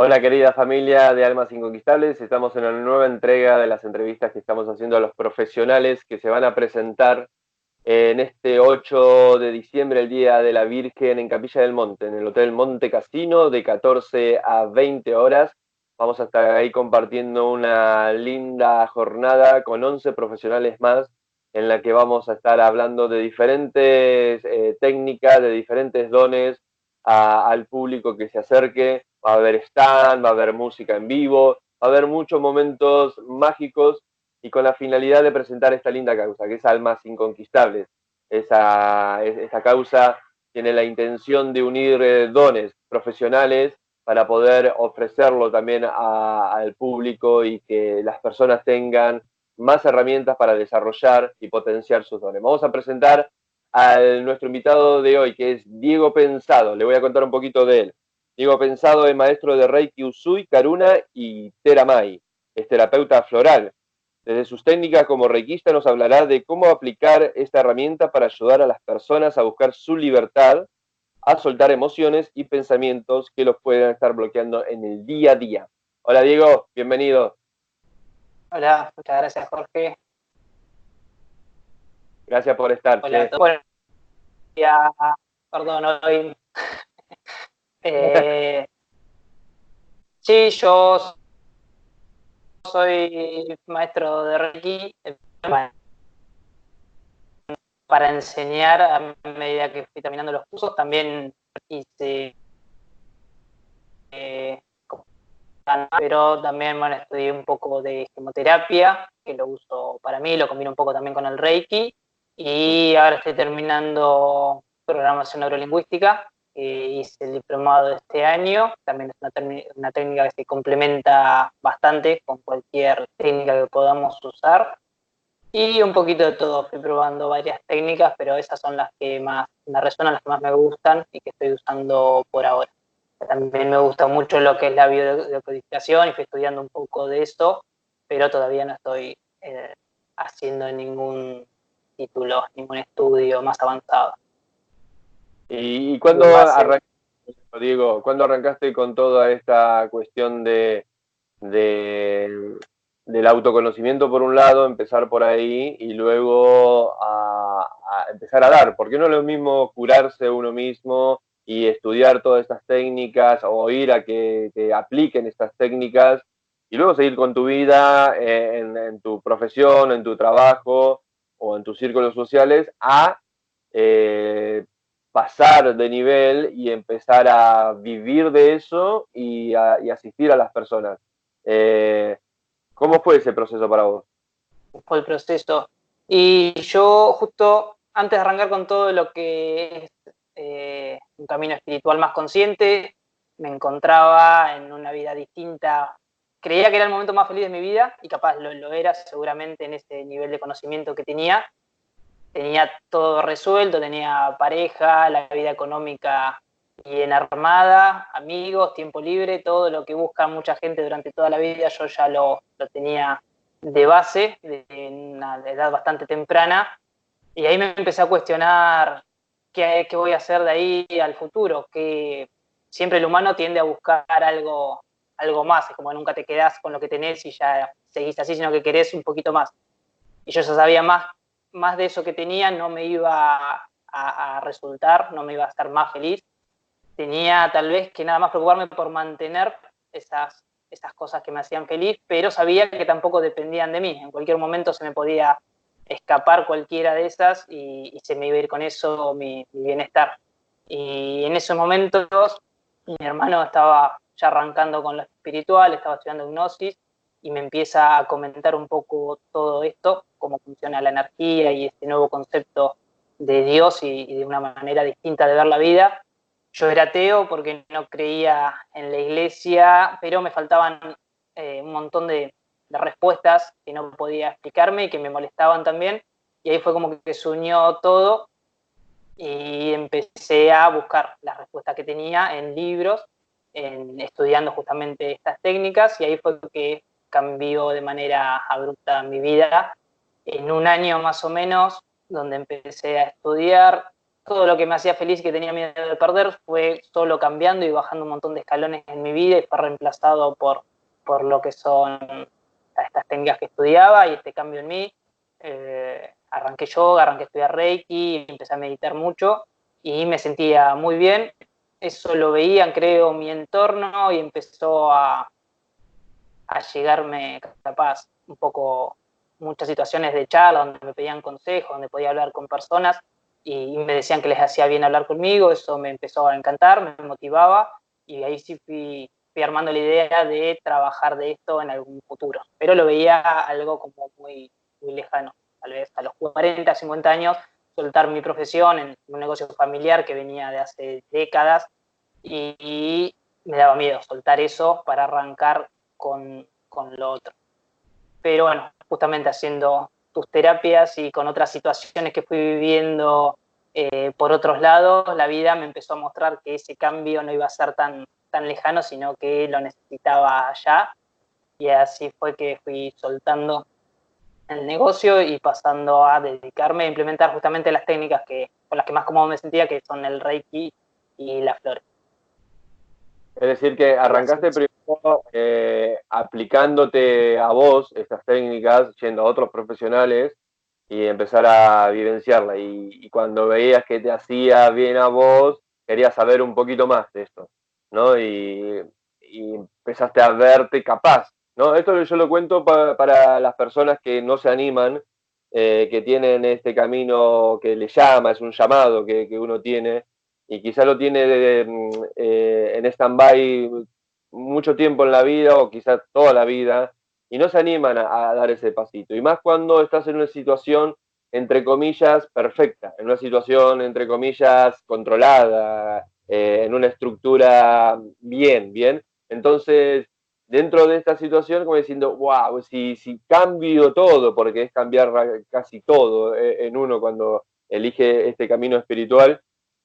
Hola querida familia de Almas Inconquistables, estamos en una nueva entrega de las entrevistas que estamos haciendo a los profesionales que se van a presentar en este 8 de diciembre, el Día de la Virgen, en Capilla del Monte, en el Hotel Monte Casino, de 14 a 20 horas. Vamos a estar ahí compartiendo una linda jornada con 11 profesionales más, en la que vamos a estar hablando de diferentes técnicas, de diferentes dones al público que se acerque. Va a haber stand, va a haber música en vivo, va a haber muchos momentos mágicos y con la finalidad de presentar esta linda causa, que es Almas Inconquistables. Esta causa tiene la intención de unir dones profesionales para poder ofrecerlo también al público y que las personas tengan más herramientas para desarrollar y potenciar sus dones. Vamos a presentar a nuestro invitado de hoy, que es Diego Pensado. Le voy a contar un poquito de él. Diego Pensado es maestro de Reiki Usui, Karuna y Teramai. Es terapeuta floral. Desde sus técnicas como reikista nos hablará de cómo aplicar esta herramienta para ayudar a las personas a buscar su libertad, a soltar emociones y pensamientos que los pueden estar bloqueando en el día a día. Hola Diego, bienvenido. Hola, muchas gracias Jorge. Gracias por estar, Hola a che. todos. Bueno, ya, perdón, hoy. Eh, sí, yo soy maestro de Reiki para enseñar a medida que fui terminando los cursos. También hice, eh, pero también bueno, estudié un poco de gemoterapia, que lo uso para mí, lo combino un poco también con el Reiki. Y ahora estoy terminando programación neurolingüística. Hice el diplomado de este año. También es una técnica que se complementa bastante con cualquier técnica que podamos usar. Y un poquito de todo. Fui probando varias técnicas, pero esas son las que más me resuenan, las que más me gustan y que estoy usando por ahora. También me gusta mucho lo que es la biodecodificación y fui estudiando un poco de eso, pero todavía no estoy haciendo ningún título, ningún estudio más avanzado. ¿Y Y cuándo en base, arrancaste, Diego? ¿Cuándo arrancaste con toda esta cuestión del autoconocimiento por un lado, empezar por ahí y luego a empezar a dar? Porque no es lo mismo curarse uno mismo y estudiar todas estas técnicas o ir a que apliquen estas técnicas y luego seguir con tu vida en tu profesión, en tu trabajo o en tus círculos sociales a eh, pasar de nivel y empezar a vivir de eso y asistir a las personas. Eh, ¿Cómo fue ese proceso para vos? fue el proceso. Y yo justo antes de arrancar con todo lo que es un camino espiritual más consciente, me encontraba en una vida distinta. Creía que era el momento más feliz de mi vida y capaz lo era seguramente en ese nivel de conocimiento que tenía. Tenía todo resuelto, tenía pareja, la vida económica bien armada, amigos, tiempo libre, todo lo que busca mucha gente durante toda la vida, yo ya lo tenía de base, de una edad bastante temprana, y ahí me empecé a cuestionar qué voy a hacer de ahí al futuro, que siempre el humano tiende a buscar algo más, es como nunca te quedás con lo que tenés y ya seguís así, sino que querés un poquito más. Y yo ya sabía más de eso que tenía, no me iba a resultar, no me iba a estar más feliz. Tenía tal vez que nada más preocuparme por mantener esas cosas que me hacían feliz, pero sabía que tampoco dependían de mí. En cualquier momento se me podía escapar cualquiera de esas y se me iba a ir con eso mi bienestar. Y en esos momentos mi hermano estaba ya arrancando con lo espiritual, estaba estudiando hipnosis y me empieza a comentar un poco todo esto, cómo funciona la energía y este nuevo concepto de Dios y de una manera distinta de ver la vida. Yo era ateo porque no creía en la iglesia, pero me faltaban un montón de respuestas que no podía explicarme y que me molestaban también. Y ahí fue como que se unió todo y empecé a buscar las respuestas que tenía en libros, estudiando justamente estas técnicas, y ahí fue que cambió de manera abrupta mi vida. En un año más o menos, donde empecé a estudiar todo lo que me hacía feliz y que tenía miedo de perder fue solo cambiando y bajando un montón de escalones en mi vida y fue reemplazado por lo que son estas técnicas que estudiaba y este cambio en mí. Arranqué yoga, arranqué a estudiar Reiki, empecé a meditar mucho y me sentía muy bien. Eso lo veían, creo, mi entorno y empezó a llegarme capaz un poco muchas situaciones de charla donde me pedían consejos, donde podía hablar con personas y me decían que les hacía bien hablar conmigo, eso me empezó a encantar, me motivaba y ahí sí fui armando la idea de trabajar de esto en algún futuro, pero lo veía algo como muy, muy lejano, tal vez a los 40, 50 años, soltar mi profesión en un negocio familiar que venía de hace décadas y me daba miedo soltar eso para arrancar con lo otro. Pero bueno, justamente haciendo tus terapias y con otras situaciones que fui viviendo por otros lados, la vida me empezó a mostrar que ese cambio no iba a ser tan lejano, sino que lo necesitaba ya. Y así fue que fui soltando el negocio y pasando a dedicarme a implementar justamente las técnicas con las que más cómodo me sentía, que son el Reiki y las flores. Es decir, que arrancaste primero aplicándote a vos estas técnicas, yendo a otros profesionales y empezar a vivenciarla. Y cuando veías que te hacía bien a vos, querías saber un poquito más de esto, ¿no? Y empezaste a verte capaz, ¿no? Esto yo lo cuento para las personas que no se animan, que tienen este camino que le llama, es un llamado que uno tiene y quizá lo tiene en stand-by mucho tiempo en la vida o quizá toda la vida y no se animan a dar ese pasito. Y más cuando estás en una situación, entre comillas, perfecta, en una situación, entre comillas, controlada, en una estructura bien. Entonces, dentro de esta situación, como diciendo, wow, si cambio todo, porque es cambiar casi todo en uno cuando elige este camino espiritual,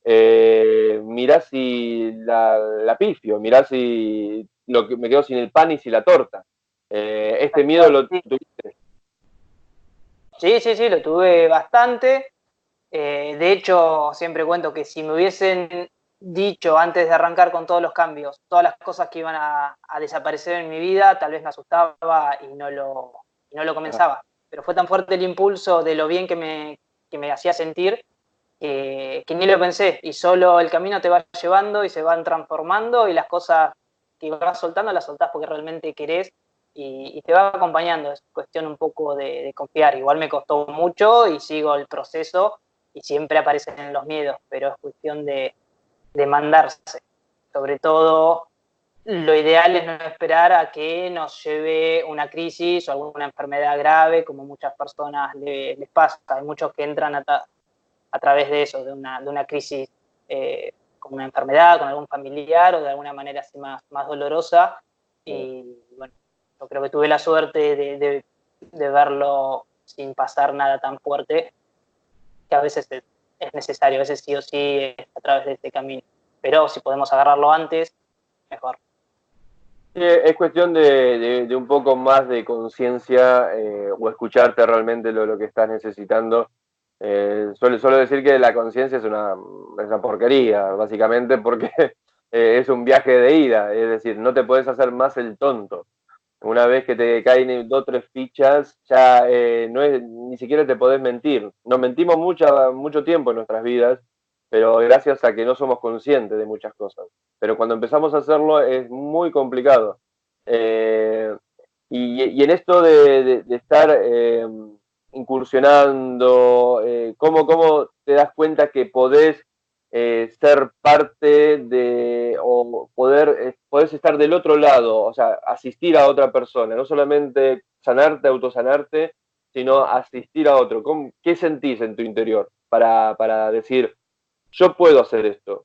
mirá si la pifio, mirá si lo que me quedo sin el pan y sin la torta. Este miedo lo tuviste. Sí, lo tuve bastante. De hecho, siempre cuento que si me hubiesen dicho antes de arrancar con todos los cambios, todas las cosas que iban a desaparecer en mi vida, tal vez me asustaba y no lo comenzaba. Pero fue tan fuerte el impulso de lo bien que me hacía sentir que ni lo pensé. Y solo el camino te va llevando y se van transformando y las cosas que vas soltando las soltás porque realmente querés y te va acompañando. Es cuestión un poco de confiar. Igual me costó mucho y sigo el proceso y siempre aparecen los miedos, pero es cuestión de mandarse. Sobre todo, lo ideal es no esperar a que nos lleve una crisis o alguna enfermedad grave, como muchas personas les pasa. Hay muchos que entran a través de eso, de una crisis con una enfermedad, con algún familiar o de alguna manera así más dolorosa. Y bueno, yo creo que tuve la suerte de verlo sin pasar nada tan fuerte, que a veces es necesario, a veces sí o sí es a través de este camino. Pero si podemos agarrarlo antes, mejor. Sí, es cuestión de un poco más de conciencia o escucharte realmente lo que estás necesitando. Suelo decir que la conciencia es una porquería, básicamente, porque es un viaje de ida, es decir, no te puedes hacer más el tonto. Una vez que te caen dos o tres fichas, ya no es, ni siquiera te podés mentir. Nos mentimos mucho tiempo en nuestras vidas, pero gracias a que no somos conscientes de muchas cosas. Pero cuando empezamos a hacerlo es muy complicado. Eh, y en esto de estar incursionando, ¿cómo te das cuenta que podés ser parte de, o podés estar del otro lado, o sea, asistir a otra persona, no solamente sanarte, autosanarte, sino asistir a otro? ¿Qué sentís en tu interior para decir, yo puedo hacer esto?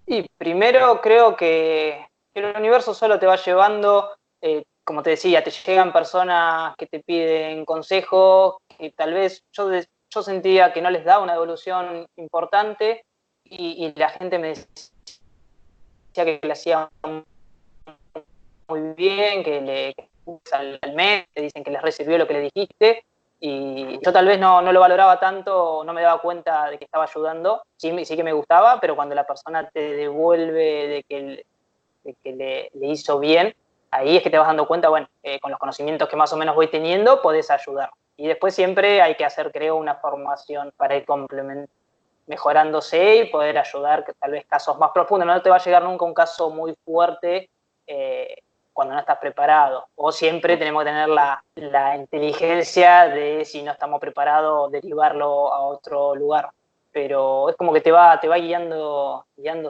Y primero creo que el universo solo te va llevando, como te decía, te llegan personas que te piden consejos, que tal vez yo sentía que no les daba una devolución importante y la gente me decía que le hacía muy bien, que al mes te dicen que les recibió lo que le dijiste Y yo tal vez no lo valoraba tanto, no me daba cuenta de que estaba ayudando, sí que me gustaba, pero cuando la persona te devuelve de que le hizo bien, ahí es que te vas dando cuenta, bueno, con los conocimientos que más o menos voy teniendo, podés ayudar. Y después siempre hay que hacer, creo, una formación para ir mejorándose y poder ayudar, que tal vez casos más profundos. No te va a llegar nunca un caso muy fuerte cuando no estás preparado. O siempre tenemos que tener la inteligencia de, si no estamos preparados, derivarlo a otro lugar. Pero es como que te va guiando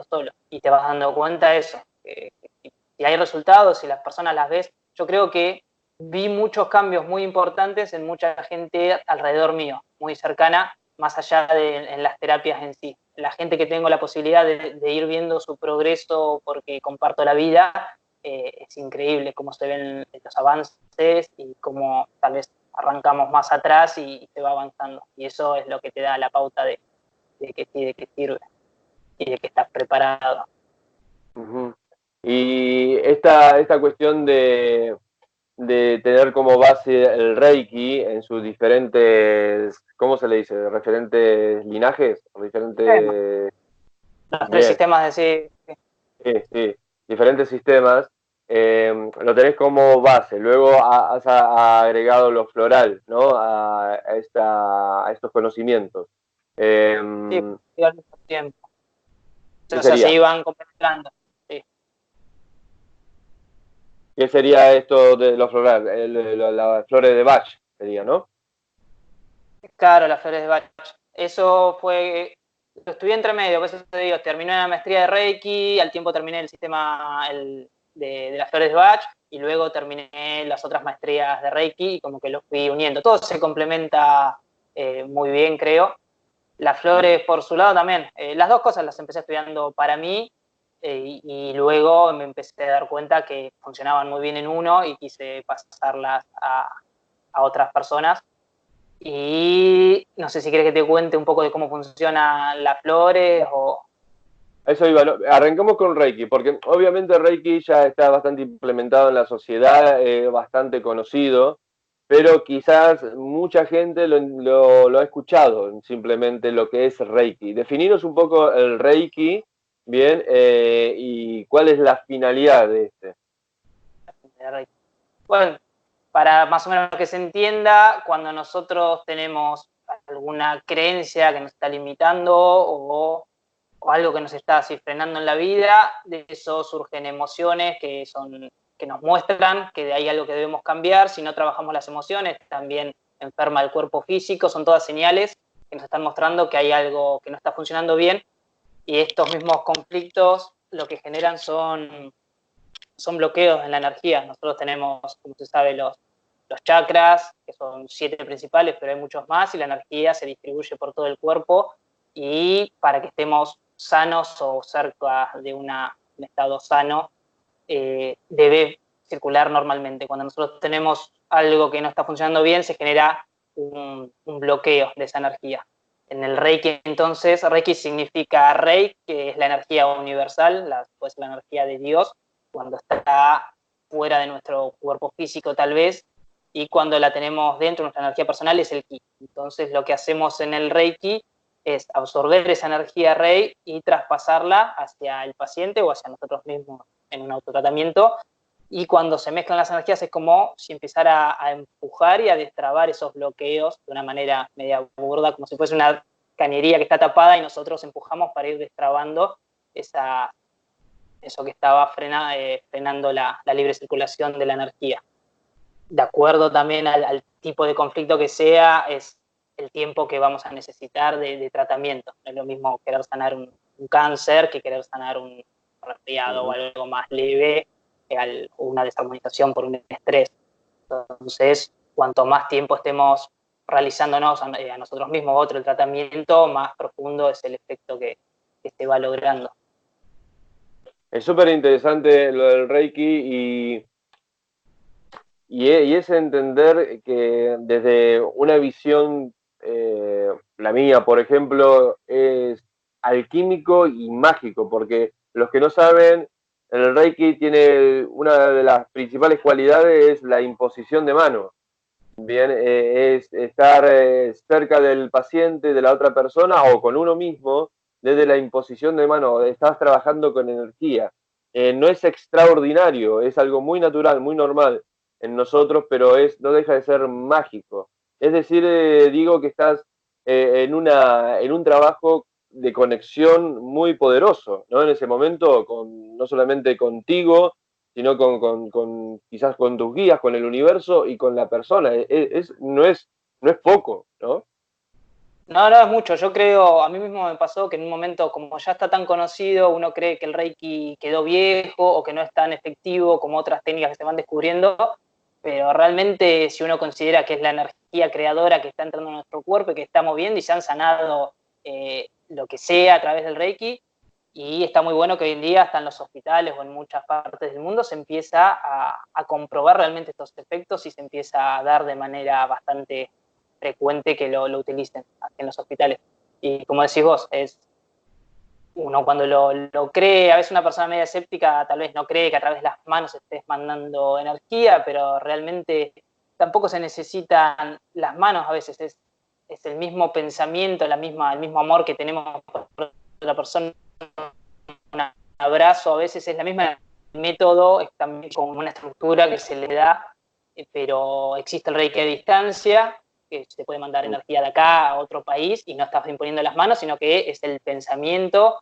solo y te vas dando cuenta de eso. Si hay resultados, si las personas las ves, yo creo que vi muchos cambios muy importantes en mucha gente alrededor mío, muy cercana, más allá de en las terapias en sí. La gente que tengo la posibilidad de ir viendo su progreso porque comparto la vida, es increíble cómo se ven los avances y cómo tal vez arrancamos más atrás y se va avanzando. Y eso es lo que te da la pauta de que sí, de que sirve y de que estás preparado. Uh-huh. Y esta cuestión de tener como base el Reiki en sus diferentes, ¿cómo se le dice? Diferentes linajes, diferentes... Los tres Bien, sistemas de sí. sí, diferentes sistemas, lo tenés como base. Luego has agregado lo floral, ¿no? A estos conocimientos. Eh, Sí, al mismo tiempo. ¿Qué O sea, se sería? iban complementando. Sí. ¿Qué sería esto de lo floral? Las flores de Bach, sería, ¿no? Claro, las flores de Bach. Eso fue. Lo estudié entre medio, por eso te digo, terminé una maestría de Reiki, al tiempo terminé el sistema de las flores de Bach y luego terminé las otras maestrías de Reiki y como que los fui uniendo. Todo se complementa muy bien, creo. Las flores, por su lado, también. Las dos cosas las empecé estudiando para mí y luego me empecé a dar cuenta que funcionaban muy bien en uno y quise pasarlas a otras personas. Y no sé si quieres que te cuente un poco de cómo funcionan las flores o... Eso iba, ¿no? Arrancamos con Reiki, porque obviamente Reiki ya está bastante implementado en la sociedad, bastante conocido, pero quizás mucha gente lo ha escuchado, simplemente lo que es Reiki. Definiros un poco el Reiki, bien, y cuál es la finalidad de este. Bueno, para más o menos que se entienda, cuando nosotros tenemos alguna creencia que nos está limitando o algo que nos está así frenando en la vida, de eso surgen emociones que nos muestran que hay algo que debemos cambiar. Si no trabajamos las emociones, también enferma el cuerpo físico, son todas señales que nos están mostrando que hay algo que no está funcionando bien y estos mismos conflictos lo que generan son bloqueos en la energía. Nosotros tenemos, como se sabe, los chakras, que son 7 principales, pero hay muchos más, y la energía se distribuye por todo el cuerpo, y para que estemos sanos o cerca de un estado sano, debe circular normalmente. Cuando nosotros tenemos algo que no está funcionando bien, se genera un bloqueo de esa energía. En el Reiki, entonces, Reiki significa Rei, que es la energía universal, pues la energía de Dios, cuando está fuera de nuestro cuerpo físico tal vez, y cuando la tenemos dentro, nuestra energía personal es el Ki. Entonces lo que hacemos en el Reiki es absorber esa energía Rei y traspasarla hacia el paciente o hacia nosotros mismos en un autotratamiento. Y cuando se mezclan las energías es como si empezara a empujar y a destrabar esos bloqueos de una manera media burda, como si fuese una cañería que está tapada y nosotros empujamos para ir destrabando eso que estaba frenando la libre circulación de la energía. De acuerdo también al tipo de conflicto que sea, es el tiempo que vamos a necesitar de tratamiento. No es lo mismo querer sanar un cáncer que querer sanar un resfriado o algo más leve, o una desarmonización por un estrés. Entonces, cuanto más tiempo estemos realizándonos a nosotros mismos otro el tratamiento, más profundo es el efecto que se va logrando. Es súper interesante lo del Reiki y es entender que desde una visión, la mía, por ejemplo, es alquímico y mágico, porque los que no saben, el Reiki tiene una de las principales cualidades es la imposición de manos. Bien, es estar cerca del paciente, de la otra persona o con uno mismo, desde la imposición de mano, estás trabajando con energía. No es extraordinario, es algo muy natural, muy normal en nosotros, pero no deja de ser mágico. Es decir, digo que estás en un trabajo de conexión muy poderoso, ¿no? En ese momento, no solamente contigo, sino quizás con tus guías, con el universo y con la persona. No es poco, ¿no? No, no es mucho. Yo creo, a mí mismo me pasó que en un momento, como ya está tan conocido, uno cree que el Reiki quedó viejo o que no es tan efectivo como otras técnicas que se van descubriendo, pero realmente si uno considera que es la energía creadora que está entrando en nuestro cuerpo y que está moviendo y se han sanado lo que sea a través del Reiki, y está muy bueno que hoy en día hasta en los hospitales o en muchas partes del mundo se empieza a comprobar realmente estos efectos y se empieza a dar de manera bastante frecuente que lo utilicen en los hospitales. Y como decís vos, es uno cuando lo cree, a veces una persona media escéptica tal vez no cree que a través de las manos estés mandando energía, pero realmente tampoco se necesitan las manos, a veces es el mismo pensamiento, el mismo amor que tenemos por la persona, un abrazo, a veces es la misma, el método es también como una estructura que se le da, pero existe el Reiki a distancia, que se puede mandar energía de acá a otro país y no estás imponiendo las manos, sino que es el pensamiento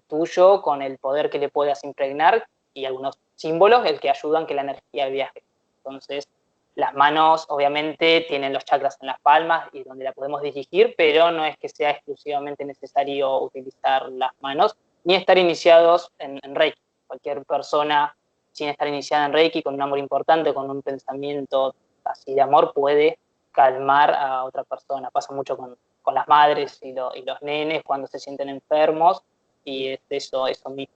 tuyo con el poder que le puedas impregnar y algunos símbolos el que ayudan que la energía viaje. Entonces, las manos obviamente tienen los chakras en las palmas y donde la podemos dirigir, pero no es que sea exclusivamente necesario utilizar las manos ni estar iniciados en Reiki. Cualquier persona sin estar iniciada en Reiki, con un amor importante, con un pensamiento así de amor, puede calmar a otra persona. Pasa mucho con las madres y los nenes cuando se sienten enfermos y es eso mismo.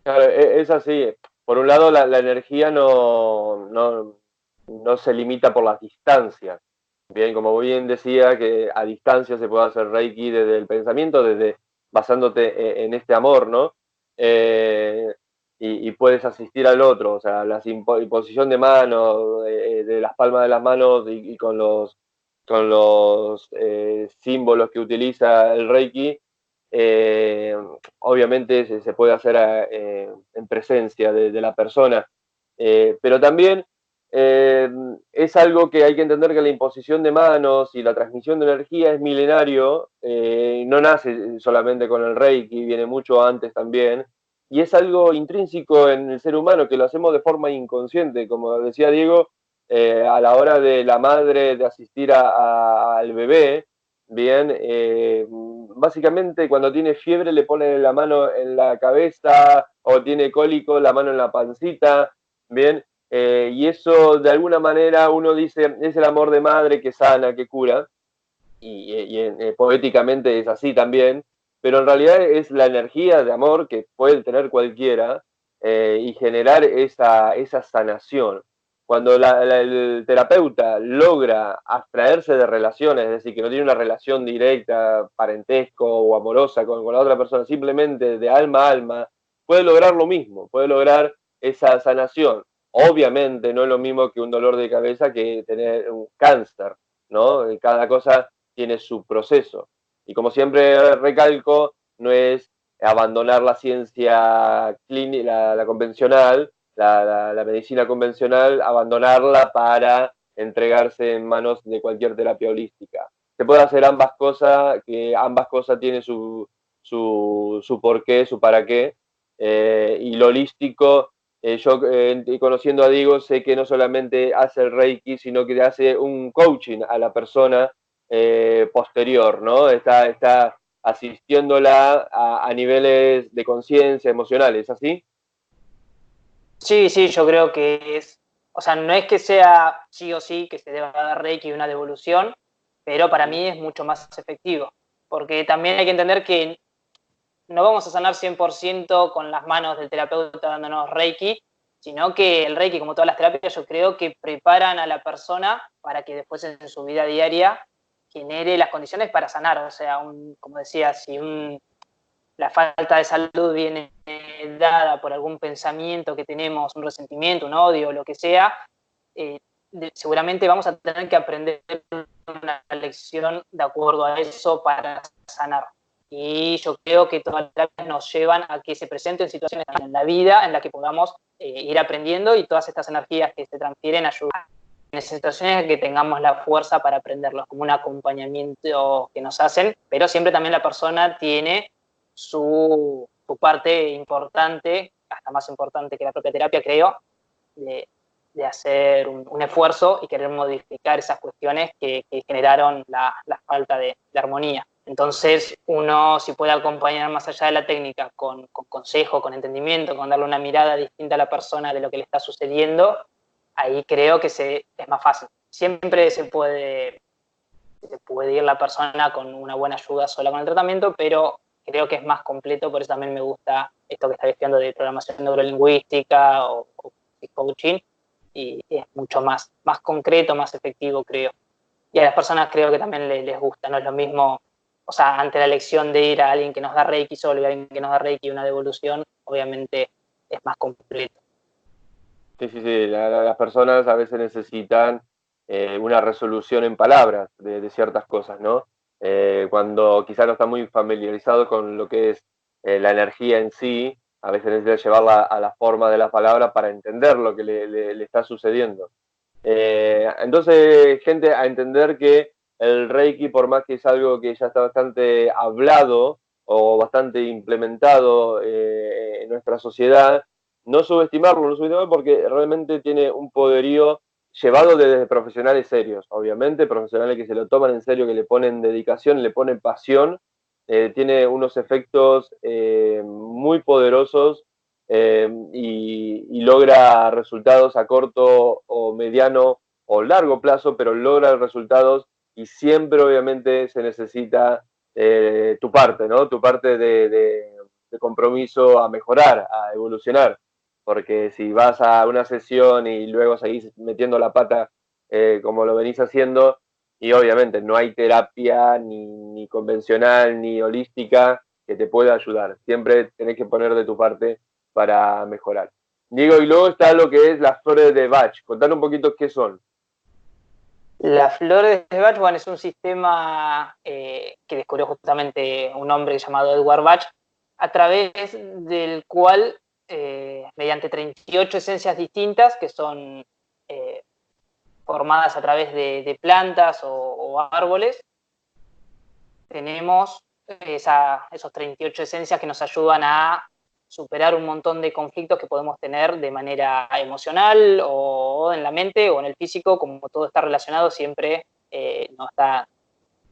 Claro, es así. Por un lado, la energía no se limita por las distancias. Bien, como bien decía, que a distancia se puede hacer Reiki desde el pensamiento, basándote en este amor, ¿no? Eh, y puedes asistir al otro, o sea, la imposición de manos, de las palmas de las manos y con los símbolos que utiliza el Reiki, eh, obviamente se puede hacer en presencia de la persona, pero también eh, es algo que hay que entender que la imposición de manos y la transmisión de energía es milenario, no nace solamente con el Reiki, viene mucho antes también, y es algo intrínseco en el ser humano que lo hacemos de forma inconsciente, como decía Diego, a la hora de la madre de asistir al bebé, bien, básicamente cuando tiene fiebre le pone la mano en la cabeza o tiene cólico la mano en la pancita, bien, y eso de alguna manera uno dice es el amor de madre que sana, que cura, y poéticamente es así también, pero en realidad es la energía de amor que puede tener cualquiera y generar esa sanación. Cuando el terapeuta logra abstraerse de relaciones, es decir, que no tiene una relación directa, parentesco o amorosa con la otra persona, simplemente de alma a alma, puede lograr lo mismo, puede lograr esa sanación. Obviamente no es lo mismo que un dolor de cabeza que tener un cáncer, ¿no? Cada cosa tiene su proceso. Y como siempre recalco, no es abandonar la ciencia clínica, la convencional, la medicina convencional, abandonarla para entregarse en manos de cualquier terapia holística. Se puede hacer ambas cosas, que ambas cosas tienen su porqué, su para qué, y lo holístico, yo conociendo a Diego sé que no solamente hace el Reiki, sino que hace un coaching a la persona posterior, ¿no? Está asistiéndola a niveles de conciencia emocionales, ¿así? Sí, sí, yo creo que o sea, no es que sea sí o sí que se deba dar Reiki una devolución, pero para mí es mucho más efectivo, porque también hay que entender que no vamos a sanar 100% con las manos del terapeuta dándonos Reiki, sino que el Reiki, como todas las terapias, yo creo que preparan a la persona para que después en su vida diaria genere las condiciones para sanar. O sea, como decía, si la falta de salud viene dada por algún pensamiento que tenemos, un resentimiento, un odio, lo que sea, seguramente vamos a tener que aprender una lección de acuerdo a eso para sanar. Y yo creo que todas las terapias nos llevan a que se presenten situaciones en la vida en las que podamos ir aprendiendo, y todas estas energías que se transfieren ayudan en esas situaciones a que tengamos la fuerza para aprenderlos, como un acompañamiento que nos hacen, pero siempre también la persona tiene su parte importante, hasta más importante que la propia terapia, creo, de hacer un esfuerzo y querer modificar esas cuestiones que generaron la falta de armonía. Entonces, uno, si puede acompañar más allá de la técnica con consejo, con entendimiento, con darle una mirada distinta a la persona de lo que le está sucediendo, ahí creo que es más fácil. Siempre se puede ir la persona con una buena ayuda sola con el tratamiento, pero creo que es más completo, por eso también me gusta esto que está estudiando de programación neurolingüística o coaching, y es mucho más concreto, más efectivo, creo. Y a las personas creo que también les gusta, no es lo mismo, o sea, ante la elección de ir a alguien que nos da Reiki solo y a alguien que nos da Reiki y una devolución, obviamente es más completo. Sí, sí, sí. Las personas a veces necesitan una resolución en palabras de ciertas cosas, ¿no? Cuando quizás no está muy familiarizado con lo que es la energía en sí, a veces necesita llevarla a la forma de la palabra para entender lo que le está sucediendo. Entonces, gente, a entender que el Reiki, por más que es algo que ya está bastante hablado o bastante implementado en nuestra sociedad, no subestimarlo porque realmente tiene un poderío llevado desde profesionales serios, obviamente, profesionales que se lo toman en serio, que le ponen dedicación, le ponen pasión, tiene unos efectos muy poderosos y logra resultados a corto o mediano o largo plazo, pero logra resultados y siempre obviamente se necesita tu parte, ¿no? Tu parte de compromiso a mejorar, a evolucionar, porque si vas a una sesión y luego seguís metiendo la pata como lo venís haciendo, y obviamente no hay terapia ni convencional ni holística que te pueda ayudar. Siempre tenés que poner de tu parte para mejorar. Diego, y luego está lo que es las flores de Bach. Contanos un poquito qué son. Las flores de Bach, bueno, es un sistema que descubrió justamente un hombre llamado Edward Bach, a través del cual, mediante 38 esencias distintas, que son formadas a través de plantas o árboles, tenemos esos 38 esencias que nos ayudan a superar un montón de conflictos que podemos tener de manera emocional o en la mente o en el físico, como todo está relacionado, siempre no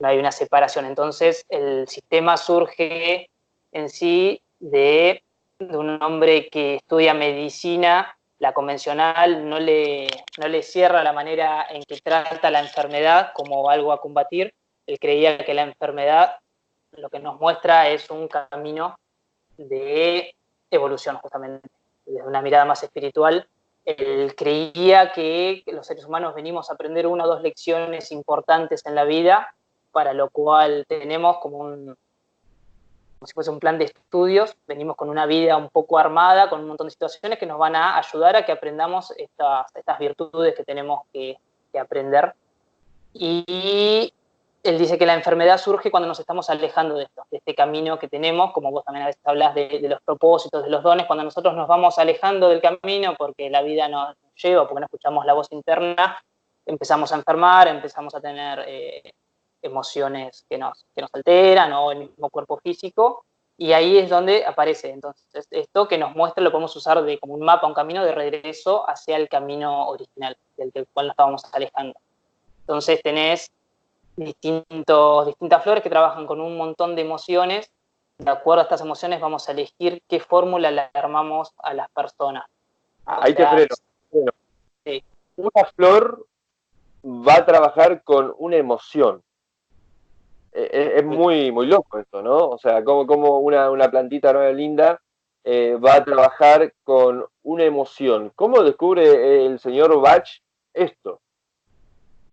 hay una separación. Entonces, el sistema surge en sí de un hombre que estudia medicina, la convencional no le cierra la manera en que trata la enfermedad como algo a combatir. Él creía que la enfermedad lo que nos muestra es un camino de evolución, justamente, desde una mirada más espiritual. Él creía que los seres humanos venimos a aprender una o dos lecciones importantes en la vida, para lo cual tenemos como si fuese un plan de estudios, venimos con una vida un poco armada, con un montón de situaciones que nos van a ayudar a que aprendamos estas virtudes que tenemos que aprender. Y él dice que la enfermedad surge cuando nos estamos alejando de esto, de este camino que tenemos, como vos también a veces hablas de los propósitos, de los dones, cuando nosotros nos vamos alejando del camino porque la vida nos lleva, porque no escuchamos la voz interna, empezamos a enfermar, empezamos a tener emociones que nos alteran, o el mismo cuerpo físico, y ahí es donde aparece entonces esto que nos muestra, lo podemos usar como un mapa, un camino de regreso hacia el camino original, del cual nos estábamos alejando. Entonces tenés distintas flores que trabajan con un montón de emociones. De acuerdo a estas emociones vamos a elegir qué fórmula le armamos a las personas. Ahí te freno. Bueno, sí. Una flor va a trabajar con una emoción. Es muy, muy loco esto, ¿no? O sea, como una plantita nueva linda va a trabajar con una emoción. ¿Cómo descubre el señor Bach esto?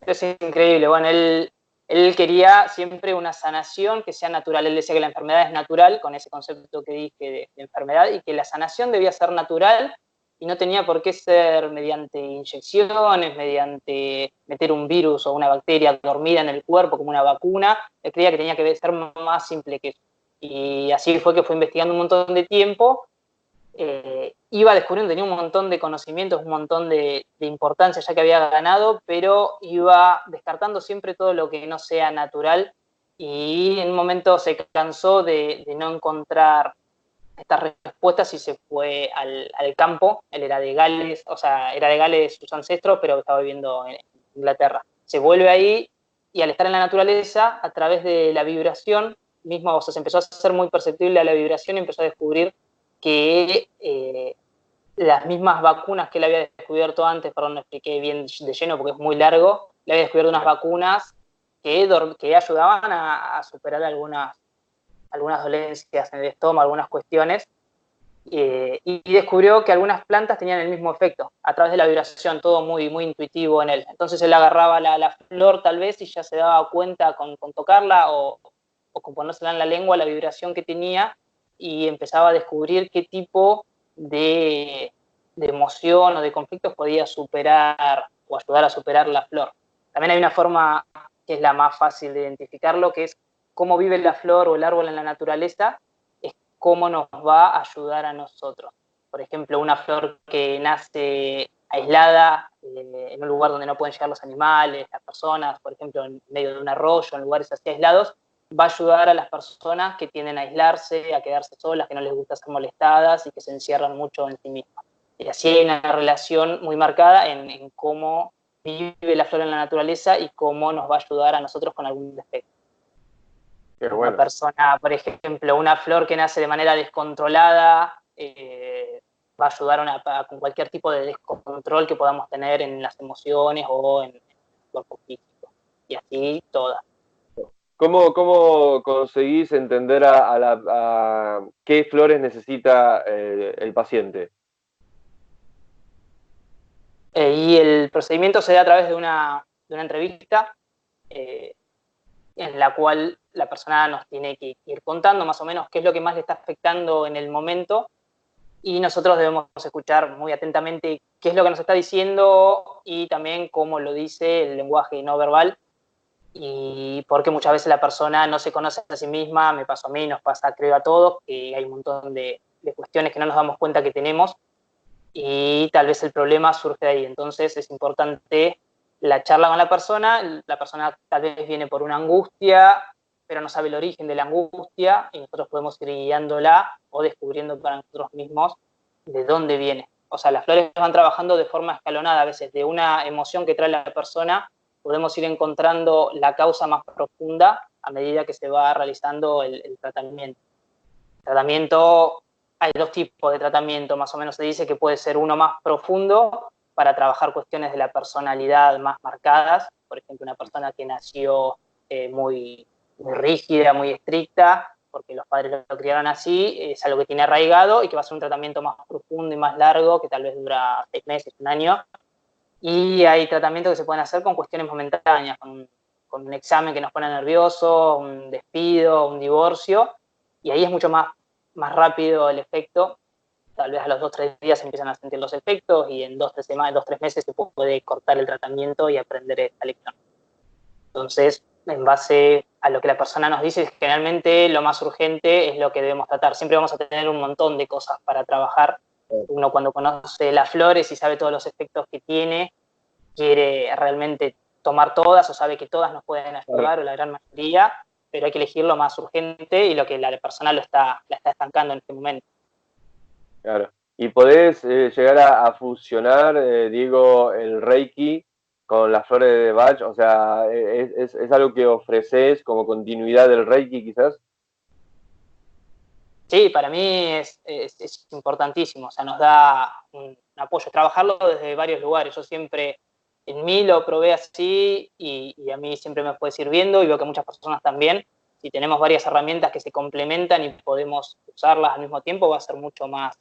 Es increíble. Bueno, él quería siempre una sanación que sea natural. Él decía que la enfermedad es natural, con ese concepto que dije de enfermedad, y que la sanación debía ser natural, y no tenía por qué ser mediante inyecciones, mediante meter un virus o una bacteria dormida en el cuerpo como una vacuna. Él creía que tenía que ser más simple que eso. Y así fue que fue investigando un montón de tiempo, iba descubriendo, tenía un montón de conocimientos, un montón de importancia ya que había ganado, pero iba descartando siempre todo lo que no sea natural, y en un momento se cansó de no encontrar estas respuestas y se fue al campo. Él era de Gales, o sea, era de Gales sus ancestros, pero estaba viviendo en Inglaterra. Se vuelve ahí y al estar en la naturaleza, a través de la vibración mismo, o sea, se empezó a hacer muy perceptible a la vibración y empezó a descubrir que las mismas vacunas que él había descubierto antes, perdón, no expliqué bien de lleno porque es muy largo, le había descubierto unas vacunas que ayudaban a superar algunas dolencias en el estómago, algunas cuestiones, y descubrió que algunas plantas tenían el mismo efecto, a través de la vibración, todo muy, muy intuitivo en él. Entonces él agarraba la flor tal vez y ya se daba cuenta con tocarla o con ponérsela en la lengua la vibración que tenía, y empezaba a descubrir qué tipo de emoción o de conflictos podía superar o ayudar a superar la flor. También hay una forma que es la más fácil de identificarlo, que es cómo vive la flor o el árbol en la naturaleza, es cómo nos va a ayudar a nosotros. Por ejemplo, una flor que nace aislada, en un lugar donde no pueden llegar los animales, las personas, por ejemplo, en medio de un arroyo, en lugares así aislados, va a ayudar a las personas que tienden a aislarse, a quedarse solas, que no les gusta ser molestadas y que se encierran mucho en sí mismas. Y así hay una relación muy marcada en cómo vive la flor en la naturaleza y cómo nos va a ayudar a nosotros con algún defecto. Qué Una bueno. persona, por ejemplo, una flor que nace de manera descontrolada, va a ayudar con cualquier tipo de descontrol que podamos tener en las emociones o en el cuerpo físico. Y así todas. ¿Cómo conseguís entender a qué flores necesita el paciente? Y el procedimiento se da a través de una entrevista, eh, en la cual la persona nos tiene que ir contando más o menos qué es lo que más le está afectando en el momento, y nosotros debemos escuchar muy atentamente qué es lo que nos está diciendo y también cómo lo dice el lenguaje no verbal, y porque muchas veces la persona no se conoce a sí misma. Me pasó a mí, nos pasa creo a todos, que hay un montón de cuestiones que no nos damos cuenta que tenemos, y tal vez el problema surge de ahí. Entonces es importante la charla con la persona tal vez viene por una angustia, pero no sabe el origen de la angustia, y nosotros podemos ir guiándola o descubriendo para nosotros mismos de dónde viene. O sea, las flores van trabajando de forma escalonada, a veces de una emoción que trae la persona, podemos ir encontrando la causa más profunda a medida que se va realizando el tratamiento. El tratamiento, hay dos tipos de tratamiento, más o menos se dice que puede ser uno más profundo para trabajar cuestiones de la personalidad más marcadas, por ejemplo, una persona que nació muy, muy rígida, muy estricta, porque los padres lo criaron así, es algo que tiene arraigado y que va a ser un tratamiento más profundo y más largo, que tal vez dura 6 meses, un año. Y hay tratamientos que se pueden hacer con cuestiones momentáneas, con un examen que nos pone nerviosos, un despido, un divorcio, y ahí es mucho más rápido el efecto. Tal vez a los 2 o 3 días se empiezan a sentir los efectos, y en 2 o 3 semanas, 2 o 3 meses se puede cortar el tratamiento y aprender esta lección. Entonces, en base a lo que la persona nos dice, generalmente lo más urgente es lo que debemos tratar. Siempre vamos a tener un montón de cosas para trabajar. Uno, cuando conoce las flores y sabe todos los efectos que tiene, quiere realmente tomar todas, o sabe que todas nos pueden ayudar, o la gran mayoría, pero hay que elegir lo más urgente y lo que la persona la está estancando en este momento. Claro. ¿Y podés llegar a fusionar, Diego, el Reiki con las flores de Bach? O sea, ¿es algo que ofreces como continuidad del Reiki quizás? Sí, para mí es importantísimo, o sea, nos da un apoyo, trabajarlo desde varios lugares. Yo siempre en mí lo probé así, y a mí siempre me fue sirviendo, y veo que muchas personas también. Si tenemos varias herramientas que se complementan y podemos usarlas al mismo tiempo, va a ser mucho más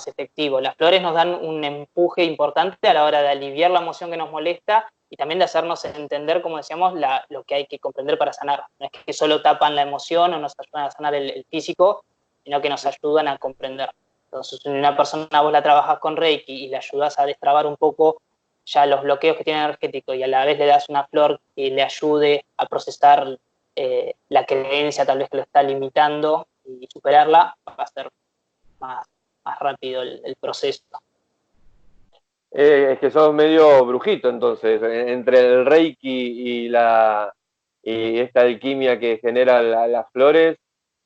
efectivo. Las flores nos dan un empuje importante a la hora de aliviar la emoción que nos molesta, y también de hacernos entender, como decíamos, lo que hay que comprender para sanar. No es que solo tapan la emoción o nos ayudan a sanar el físico, sino que nos ayudan a comprender. Entonces, si una persona vos la trabajás con Reiki y le ayudás a destrabar un poco ya los bloqueos que tiene energético y a la vez le das una flor que le ayude a procesar la creencia tal vez que lo está limitando y superarla, va a ser más, más rápido el proceso. Es que sos medio brujito, entonces, entre el Reiki y esta alquimia que genera las flores,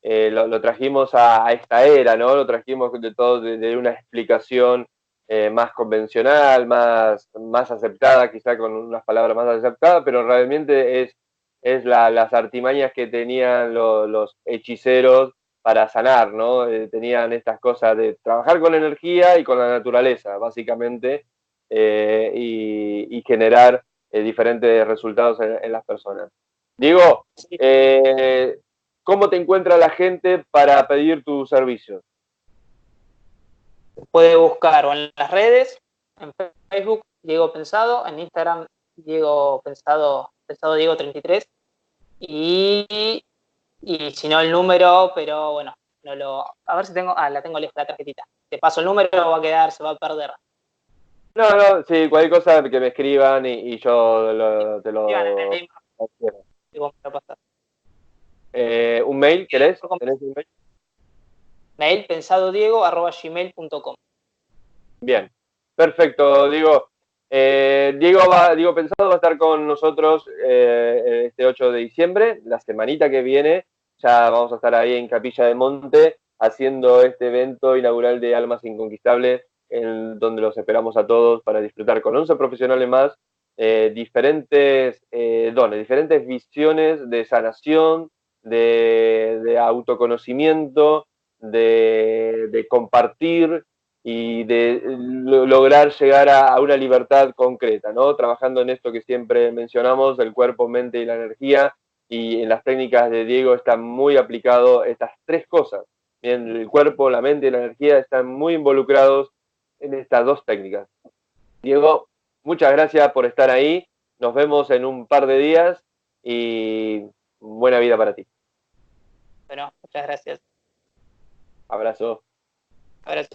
lo trajimos a esta era, ¿no? Lo trajimos de todo de una explicación más convencional, más aceptada, quizá con unas palabras más aceptadas, pero realmente es las artimañas que tenían los hechiceros para sanar, ¿no? Tenían estas cosas de trabajar con la energía y con la naturaleza, básicamente, y generar diferentes resultados en las personas. Diego, Sí. ¿cómo te encuentra la gente para pedir tus servicios? Puede buscar o en las redes, en Facebook, Diego Pensado, en Instagram, Diego Pensado, Pensado Diego 33, y, y si no el número, pero bueno, no lo, a ver si tengo, la tengo lejos la tarjetita. Te paso el número, va a quedar, se va a perder. No, no, sí, cualquier cosa que me escriban y yo te Escriban en el lo... mail, digo, me lo pasas. ¿Un mail querés? ¿Tenés un mail? Mail pensadodiego@gmail.com. Bien, perfecto, Diego. Diego Pensado va a estar con nosotros este 8 de diciembre, la semanita que viene. Ya vamos a estar ahí en Capilla de Monte haciendo este evento inaugural de Almas Inconquistables, en donde los esperamos a todos para disfrutar con 11 profesionales más, diferentes dones, diferentes visiones de sanación, de autoconocimiento, de compartir y de lograr llegar a una libertad concreta, ¿no? Trabajando en esto que siempre mencionamos, el cuerpo, mente y la energía, y en las técnicas de Diego están muy aplicados estas tres cosas. Bien, el cuerpo, la mente y la energía están muy involucrados en estas dos técnicas. Diego, muchas gracias por estar ahí. Nos vemos en un par de días y buena vida para ti. Bueno, muchas gracias. Abrazo. Abrazo.